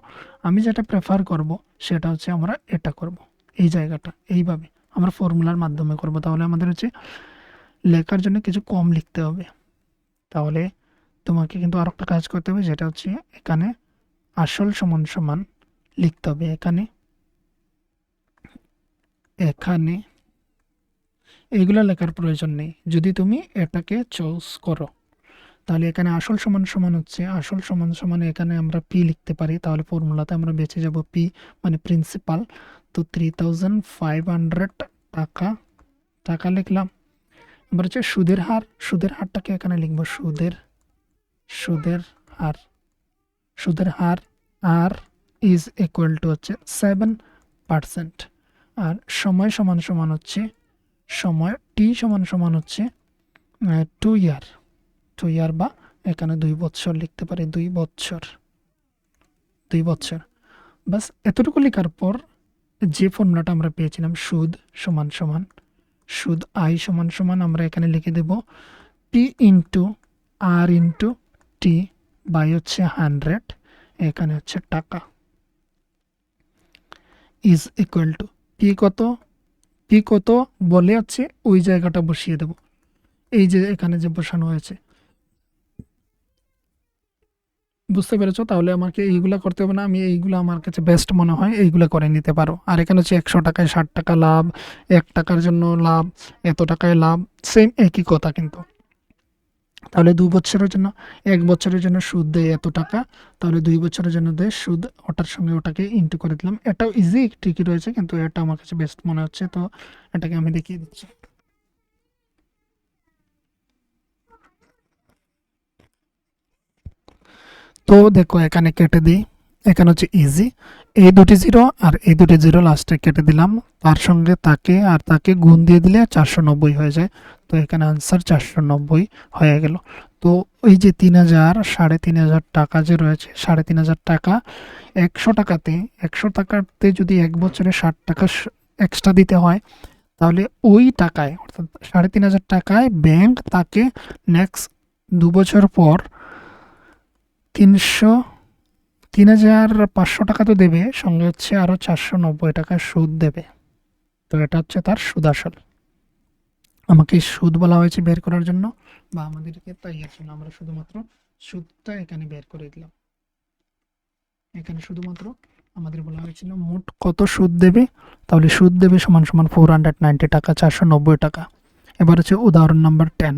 আমি যেটা প্রেফার করব সেটা হচ্ছে আমরা এটা করব, এই জায়গাটা এইভাবে আমরা ফর্মুলার মাধ্যমে করব। তাহলে আমাদের হচ্ছে লেখার জন্য কিছু কম লিখতে হবে। তাহলে তোমাকে কিন্তু আর একটা কাজ করতে হবে, যেটা হচ্ছে এখানে আসল সমান সমান লিখতে হবে। এখানে এখানে এইগুলো লেখার প্রয়োজন নেই যদি তুমি এটাকে চুজ করো। তাহলে এখানে আসল সমান সমান হচ্ছে, আসল সমান সমান এখানে আমরা পি লিখতে পারি। তাহলে ফর্মুলাতে আমরা বেঁচে যাব পি মানে প্রিন্সিপাল। তো 3500 টাকা, টাকা লিখলাম। এবার হচ্ছে সুদের হার, সুদের হারটাকে এখানে লিখবো, সুদের হার, সুদের হার আর ইজ ইকুয়াল টু হচ্ছে 7%। আর সময় সমান সমান হচ্ছে, সময় টি সমান সমান হচ্ছে 2 ইয়ার, 2 ইয়ার, বা এখানে 2 বছর লিখতে পারি, 2 বছর, 2 বছর। বাস এতটুকু লেখার পর যে ফর্মুলাটা আমরা পেয়েছিলাম, সুদ সমান সমান, সুদ আই সমান সমান আমরা এখানে লিখে দেব P into R into T by হচ্ছে 100, এখানে হচ্ছে টাকা, ইজ ইকুয়াল টু পি কত, পি কত বলে হচ্ছে ওই জায়গাটা বসিয়ে দেব, এই যে এখানে যে বসানো হয়েছে। বুঝতে পেরেছো? তাহলে আমাকে এইগুলা করতে হবে না, আমি এইগুলো আমার কাছে বেস্ট মনে হয়, এইগুলা করে নিতে পারো। আর এখানে হচ্ছে 100 টাকায় 60 টাকা লাভ, 1 টাকার জন্য লাভ, এত টাকায় লাভ, সেম একই কথা কিন্তু। তাহলে 2 বছরের জন্য, 1 বছরের জন্য সুদ দেয় এত টাকা, তাহলে 2 বছরের জন্য দেয় সুদ, ওটার সঙ্গে ওটাকে ইন্টু করে দিলাম। এটাও ইজি ঠিকই রয়েছে, কিন্তু এটা আমার কাছে বেস্ট মনে হচ্ছে, তো এটাকে আমি দেখিয়ে দিচ্ছি। তো দেখো এখানে কেটে দিই, এখানে হচ্ছে ইজি, এই দুটি জিরো আর এই দুটি জিরো লাস্টে কেটে দিলাম, তার সঙ্গে তাকে আর তাকে গুণ দিয়ে দিলে 490 হয়ে যায়। তো এখানে আনসার 490 হয়ে গেল। তো ওই যে 3000, 3500 টাকা যে রয়েছে, 3500 টাকা 100 টাকাতে, 100 টাকাতে যদি 1 বছরে 60 টাকা এক্সট্রা দিতে হয়, তাহলে ওই টাকায় অর্থাৎ 3500 টাকায় ব্যাংক তাকে নেক্সট 2 বছর পর 300 3500 টাকা তো দেবে, সঙ্গে হচ্ছে আরও 490 টাকা সুদ দেবে। তো এটা হচ্ছে তার সুদ আসল। আমাকে সুদ বলা হয়েছে বের করার জন্য, বা আমাদেরকে তাই এর জন্য আমরা শুধুমাত্র সুদটা এখানে বের করে দিলাম। এখানে শুধুমাত্র আমাদের বলা হয়েছিল মোট কত সুদ দেবে, তাহলে সুদ দেবে সমান সমান 490 টাকা, 490 টাকা। এবার হচ্ছে উদাহরণ নাম্বার 10।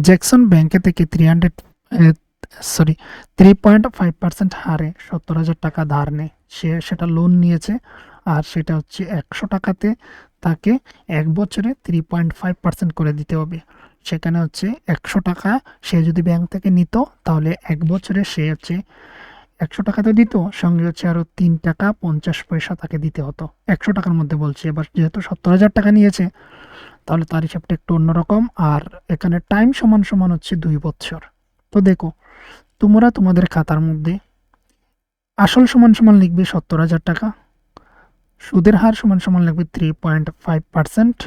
জ্যাকসন ব্যাংকে থেকে 3.5% হারে 70,000 টাকা ধার নেয়। সে সেটা লোন নিয়েছে, আর সেটা হচ্ছে 100 টাকাতে তাকে 1 বছরে 3.5% করে দিতে হবে। সেখানে হচ্ছে 100 টাকা সে যদি ব্যাংক থেকে নিত, তাহলে 1 বছরে সে হচ্ছে 100 টাকা তো দিত, সঙ্গে হচ্ছে আরও 3 টাকা 50 পয়সা তাকে দিতে হতো। 100 টাকার মধ্যে বলছি, এবার যেহেতু 70,000 টাকা নিয়েছে, তাহলে তার হিসাবটা একটু অন্যরকম। আর এখানে টাইম সমান সমান হচ্ছে 2 বছর। তো দেখো, তোমরা তোমাদের খাতার মধ্যে আসল সমান সমান লিখবে 70,000 টাকা, সুদের হার সমান সমান লিখবে 3.5%,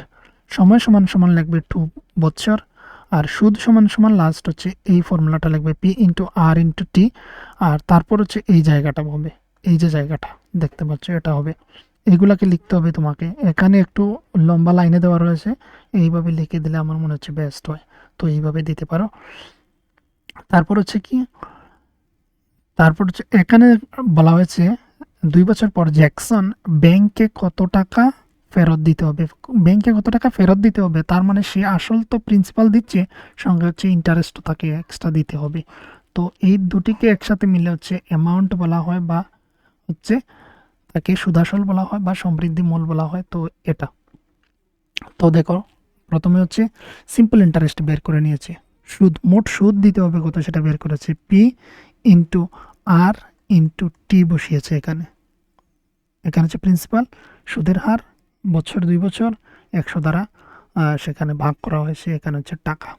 সময় সমান সমান লিখবে 2 বছর, আর সুদ সমান সমান লাস্ট হচ্ছে এই ফর্মুলাটা লিখবে P/R/T, আর তারপর হচ্ছে এই জায়গাটা হবে, এই যে জায়গাটা দেখতে পাচ্ছ এটা হবে। এগুলাকে লিখতে হবে তোমাকে, এখানে একটু লম্বা লাইনে দেওয়া রয়েছে, এইভাবে লিখে দিলে আমার মনে হচ্ছে বেস্ট হয়। তো এইভাবে দিতে পারো। তারপর হচ্ছে কি, তারপর হচ্ছে এখানে বলা হয়েছে 2 বছর পর জ্যাকসন ব্যাংকে কত টাকা ফেরত দিতে হবে। ব্যাংকে কত টাকা ফেরত দিতে হবে, তার মানে সে আসল তো প্রিন্সিপাল দিচ্ছে, সঙ্গে হচ্ছে ইন্টারেস্টও তাকে এক্সট্রা দিতে হবে। তো এই দুটিকে একসাথে মিলে হচ্ছে অ্যামাউন্ট বলা হয়, বা হচ্ছে তাকে সুদাসল বলা হয়, বা সমৃদ্ধি মূল বলা হয়। তো এটা, তো দেখো, প্রথমে হচ্ছে সিম্পল ইন্টারেস্ট বের করে নিয়েছে, সুদ, মোট সুদ দিতে হবে কত সেটা বের করেছে, P/R/T বসিয়েছে এখানে। এখানে হচ্ছে প্রিন্সিপাল, সুদের হার, বছর 2 বছর, 100 দ্বারা সেখানে ভাগ করা হয়েছে, এখানে হচ্ছে টাকা।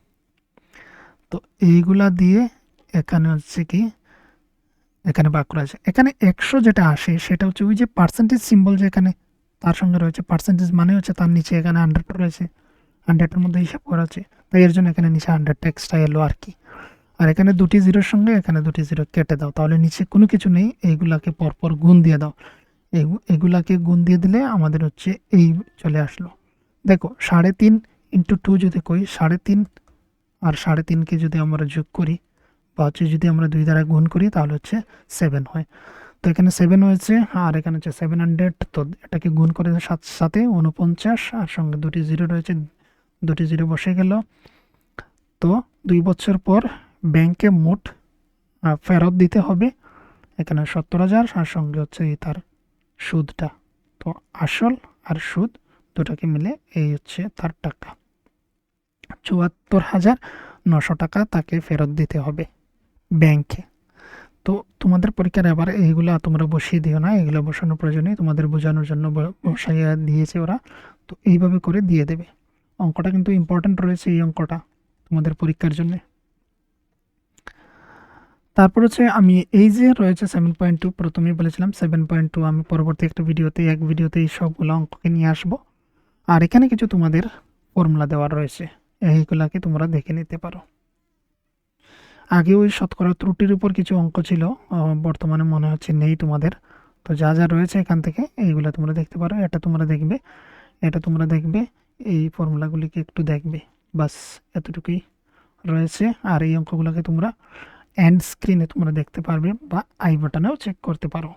তো এইগুলা দিয়ে এখানে হচ্ছে কি, এখানে ভাগ করা হয়েছে। এখানে 100 যেটা আসে সেটা হচ্ছে ওই যে পার্সেন্টেজ সিম্বল যে এখানে তার সঙ্গে রয়েছে, পার্সেন্টেজ মানে হচ্ছে তার নিচে এখানে 100 রয়েছে, 100-এর মধ্যে হিসাব করা আছে, তাই এর জন্য এখানে নিচে 100টা এক্সট্রা এলো আর কি। আর এখানে দুটি জিরোর সঙ্গে এখানে দুটি জিরো কেটে দাও, তাহলে নিচে কোনো কিছু নেই, এইগুলাকে পরপর গুণ দিয়ে দাও। এগুলাকে গুণ দিয়ে দিলে আমাদের হচ্ছে এই চলে আসলো। দেখো 3.5 × 2 যদি করি, 3.5 আর 3.5কে যদি আমরা যোগ করি, বা হচ্ছে যদি আমরা 2 দ্বারা গুণ করি, তাহলে হচ্ছে 7 হয়। তো এখানে 7 হয়েছে, আর এখানে হচ্ছে 700। তো এটাকে গুণ করে 7 সাথে 49, আর সঙ্গে দুটি জিরো রয়েছে, দুটি জিরো বসে গেল। তো 2 বছর পর ব্যাংকে মোট ফেরত দিতে হবে এখানে 70,000, আর সঙ্গে হচ্ছে এই তার সুদটা। তো আসল আর সুদ দুটাকে মিলে এই হচ্ছে তার টাকা, 74,900 টাকা তাকে ফেরত দিতে হবে ব্যাংকে। তো তোমাদের পরীক্ষার এবার এইগুলা তোমরা বসিয়ে দিও না, এগুলো বসানোর প্রয়োজন নেই, তোমাদের বোঝানোর জন্য বসাইয়া দিয়েছে ওরা। তো এইভাবে করে দিয়ে দেবে। অঙ্কটা কিন্তু ইম্পর্ট্যান্ট রয়েছে, এই অঙ্কটা তোমাদের পরীক্ষার জন্য। তারপর হচ্ছে আমি এই যে রয়েছে 7.2, প্রথমেই বলেছিলাম 7.2 আমি পরবর্তী একটা ভিডিওতে, এক ভিডিওতে এই সবগুলো অঙ্ককে নিয়ে আসবো। আর এখানে কিছু তোমাদের ফর্মুলা দেওয়া রয়েছে, এইগুলাকে তোমরা দেখে নিতে পারো। আগে ওই শতকরা ত্রুটির উপর কিছু অঙ্ক ছিল, বর্তমানে মনে হচ্ছে নেই তোমাদের। তো যা যা রয়েছে এখান থেকে এইগুলো তোমরা দেখতে পারো, এটা তোমরা দেখবে, এটা তোমরা দেখবে, এই ফর্মুলাগুলিকে একটু দেখবে, বাস এতটুকুই রয়েছে। আর এই অঙ্কগুলোকে তোমরা এন্ড স্ক্রিনে তোমরা দেখতে পারবে বা আই বাটনেও চেক করতে পারো।